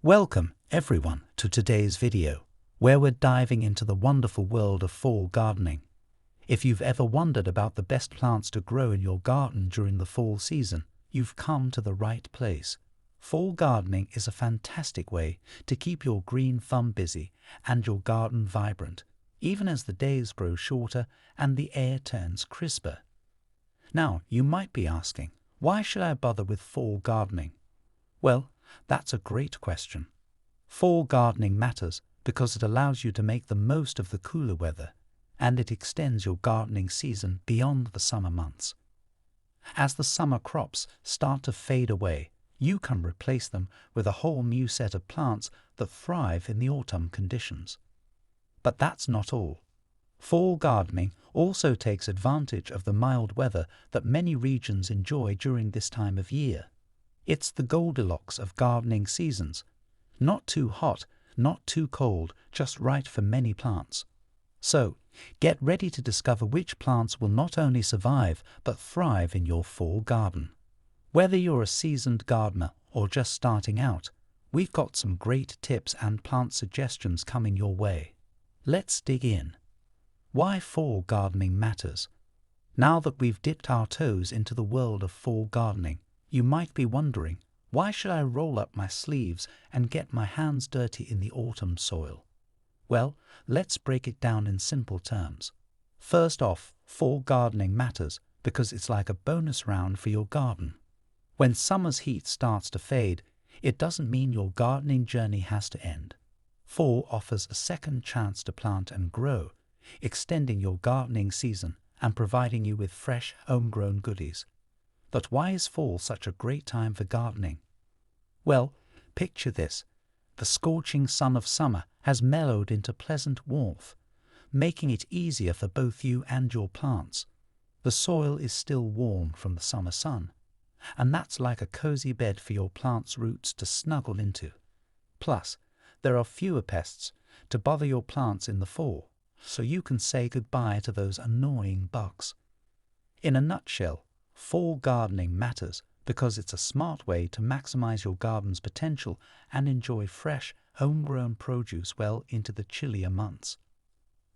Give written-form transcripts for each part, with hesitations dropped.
Welcome, everyone, to today's video, where we're diving into the wonderful world of fall gardening. If you've ever wondered about the best plants to grow in your garden during the fall season, you've come to the right place. Fall gardening is a fantastic way to keep your green thumb busy and your garden vibrant, even as the days grow shorter and the air turns crisper. Now, you might be asking, why should I bother with fall gardening? Well, that's a great question. Fall gardening matters because it allows you to make the most of the cooler weather, and it extends your gardening season beyond the summer months. As the summer crops start to fade away, you can replace them with a whole new set of plants that thrive in the autumn conditions. But that's not all. Fall gardening also takes advantage of the mild weather that many regions enjoy during this time of year. It's the Goldilocks of gardening seasons. Not too hot, not too cold, just right for many plants. So, get ready to discover which plants will not only survive but thrive in your fall garden. Whether you're a seasoned gardener or just starting out, we've got some great tips and plant suggestions coming your way. Let's dig in. Why fall gardening matters. Now that we've dipped our toes into the world of fall gardening, you might be wondering, why should I roll up my sleeves and get my hands dirty in the autumn soil? Well, let's break it down in simple terms. First off, fall gardening matters because it's like a bonus round for your garden. When summer's heat starts to fade, it doesn't mean your gardening journey has to end. Fall offers a second chance to plant and grow, extending your gardening season and providing you with fresh, homegrown goodies. But why is fall such a great time for gardening? Well, picture this. The scorching sun of summer has mellowed into pleasant warmth, making it easier for both you and your plants. The soil is still warm from the summer sun, and that's like a cozy bed for your plant's roots to snuggle into. Plus, there are fewer pests to bother your plants in the fall, so you can say goodbye to those annoying bugs. In a nutshell, fall gardening matters because it's a smart way to maximize your garden's potential and enjoy fresh, homegrown produce well into the chillier months.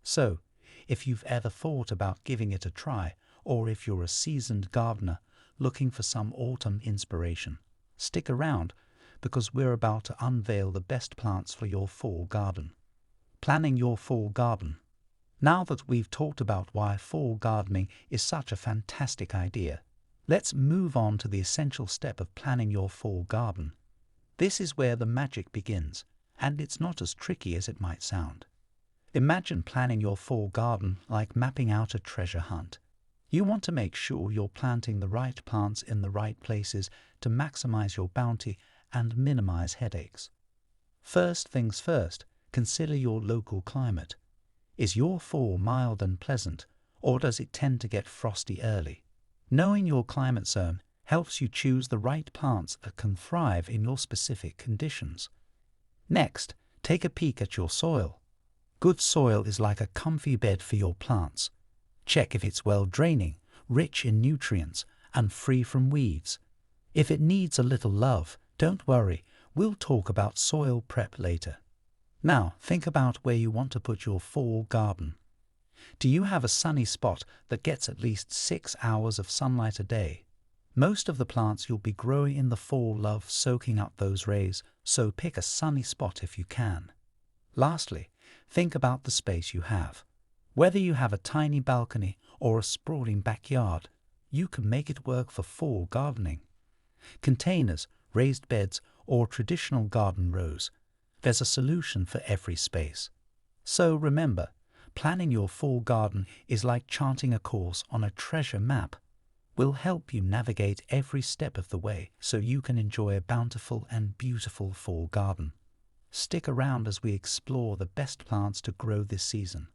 So, if you've ever thought about giving it a try, or if you're a seasoned gardener looking for some autumn inspiration, stick around because we're about to unveil the best plants for your fall garden. Planning your fall garden. Now that we've talked about why fall gardening is such a fantastic idea, let's move on to the essential step of planning your fall garden. This is where the magic begins, and it's not as tricky as it might sound. Imagine planning your fall garden like mapping out a treasure hunt. You want to make sure you're planting the right plants in the right places to maximize your bounty and minimize headaches. First things first, consider your local climate. Is your fall mild and pleasant, or does it tend to get frosty early? Knowing your climate zone helps you choose the right plants that can thrive in your specific conditions. Next, take a peek at your soil. Good soil is like a comfy bed for your plants. Check if it's well draining, rich in nutrients, and free from weeds. If it needs a little love, don't worry, we'll talk about soil prep later. Now, think about where you want to put your fall garden. Do you have a sunny spot that gets at least 6 hours of sunlight a day? Most of the plants you'll be growing in the fall love soaking up those rays, so pick a sunny spot if you can. Lastly, think about the space you have. Whether you have a tiny balcony or a sprawling backyard, you can make it work for fall gardening. Containers, raised beds, or traditional garden rows. There's a solution for every space. So remember, planning your fall garden is like charting a course on a treasure map. We'll help you navigate every step of the way so you can enjoy a bountiful and beautiful fall garden. Stick around as we explore the best plants to grow this season.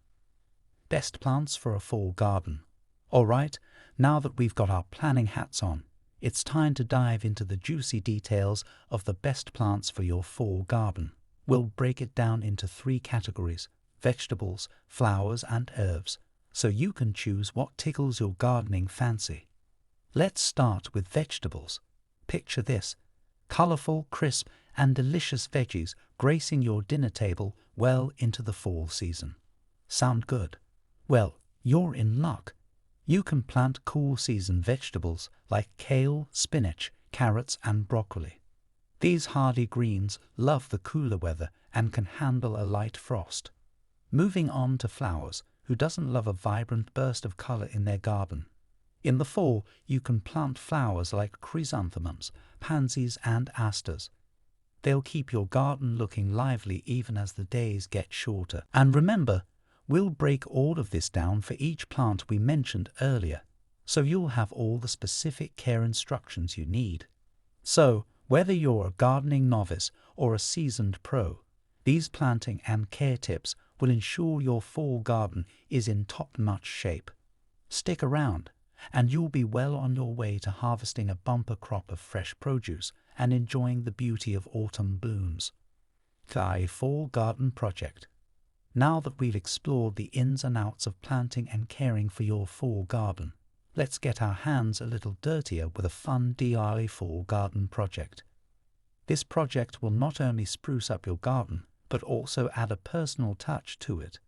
Best plants for a fall garden. All right, now that we've got our planning hats on, it's time to dive into the juicy details of the best plants for your fall garden. We'll break it down into 3 categories: vegetables, flowers, and herbs, so you can choose what tickles your gardening fancy. Let's start with vegetables. Picture this: colorful, crisp, and delicious veggies gracing your dinner table well into the fall season. Sound good? Well, you're in luck. You can plant cool season vegetables like kale, spinach, carrots, and broccoli. These hardy greens love the cooler weather and can handle a light frost. Moving on to flowers, who doesn't love a vibrant burst of color in their garden? In the fall, you can plant flowers like chrysanthemums, pansies, and asters. They'll keep your garden looking lively even as the days get shorter. And remember, we'll break all of this down for each plant we mentioned earlier, so you'll have all the specific care instructions you need. So, whether you're a gardening novice or a seasoned pro, these planting and care tips will ensure your fall garden is in top-notch shape. Stick around, and you'll be well on your way to harvesting a bumper crop of fresh produce and enjoying the beauty of autumn blooms. The Fall Garden Project. Now that we've explored the ins and outs of planting and caring for your fall garden, let's get our hands a little dirtier with a fun DIY fall garden project. This project will not only spruce up your garden, but also add a personal touch to it.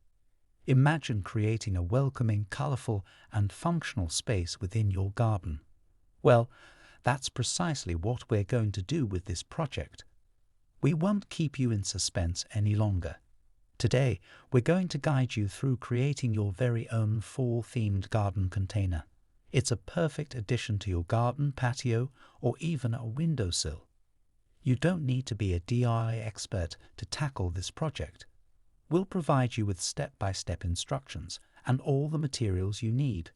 Imagine creating a welcoming, colorful, and functional space within your garden. Well, that's precisely what we're going to do with this project. We won't keep you in suspense any longer. Today, we're going to guide you through creating your very own fall-themed garden container. It's a perfect addition to your garden, patio, or even a windowsill. You don't need to be a DIY expert to tackle this project. We'll provide you with step-by-step instructions and all the materials you need.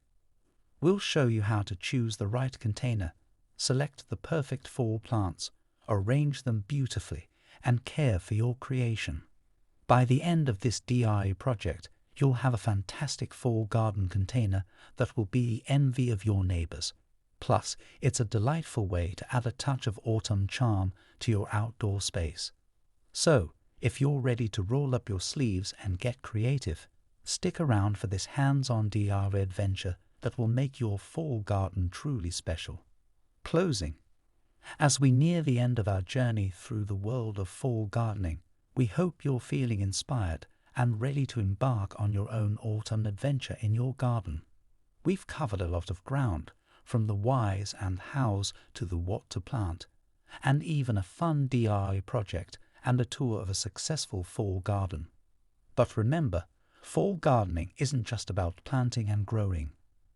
We'll show you how to choose the right container, select the perfect fall plants, arrange them beautifully, and care for your creation. By the end of this DIY project, you'll have a fantastic fall garden container that will be the envy of your neighbors. Plus, it's a delightful way to add a touch of autumn charm to your outdoor space. So, if you're ready to roll up your sleeves and get creative, stick around for this hands-on DIY adventure that will make your fall garden truly special. Closing. As we near the end of our journey through the world of fall gardening, we hope you're feeling inspired and ready to embark on your own autumn adventure in your garden. We've covered a lot of ground, from the whys and hows to the what to plant, and even a fun DIY project and a tour of a successful fall garden. But remember, fall gardening isn't just about planting and growing.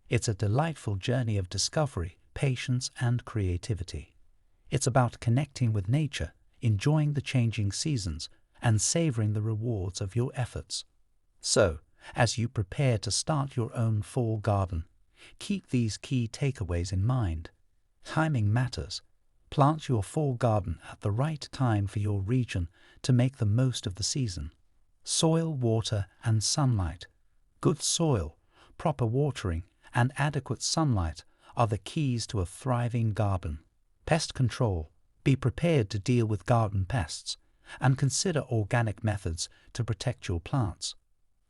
It's a delightful journey of discovery, patience, and creativity. It's about connecting with nature, enjoying the changing seasons, and savoring the rewards of your efforts. So, as you prepare to start your own fall garden, keep these key takeaways in mind. Timing matters. Plant your fall garden at the right time for your region to make the most of the season. Soil, water, and sunlight. Good soil, proper watering, and adequate sunlight are the keys to a thriving garden. Pest control. Be prepared to deal with garden pests, and consider organic methods to protect your plants.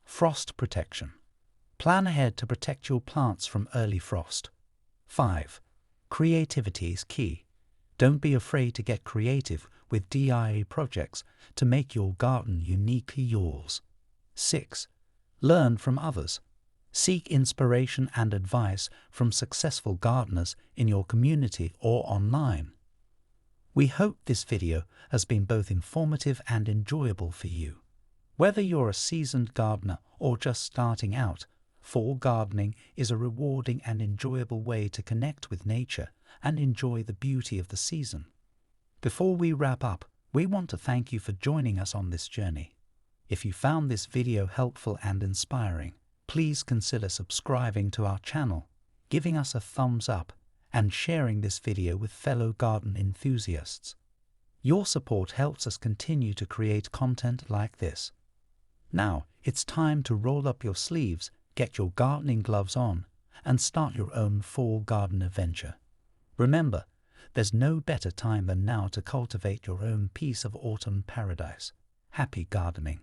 Frost protection. Plan ahead to protect your plants from early frost. 5. Creativity is key. Don't be afraid to get creative with DIY projects to make your garden uniquely yours. 6. Learn from others. Seek inspiration and advice from successful gardeners in your community or online. We hope this video has been both informative and enjoyable for you. Whether you're a seasoned gardener or just starting out, fall gardening is a rewarding and enjoyable way to connect with nature and enjoy the beauty of the season. Before we wrap up, we want to thank you for joining us on this journey. If you found this video helpful and inspiring, please consider subscribing to our channel, giving us a thumbs up, and sharing this video with fellow garden enthusiasts. Your support helps us continue to create content like this. Now, it's time to roll up your sleeves, get your gardening gloves on, and start your own fall garden adventure. Remember, there's no better time than now to cultivate your own piece of autumn paradise. Happy gardening!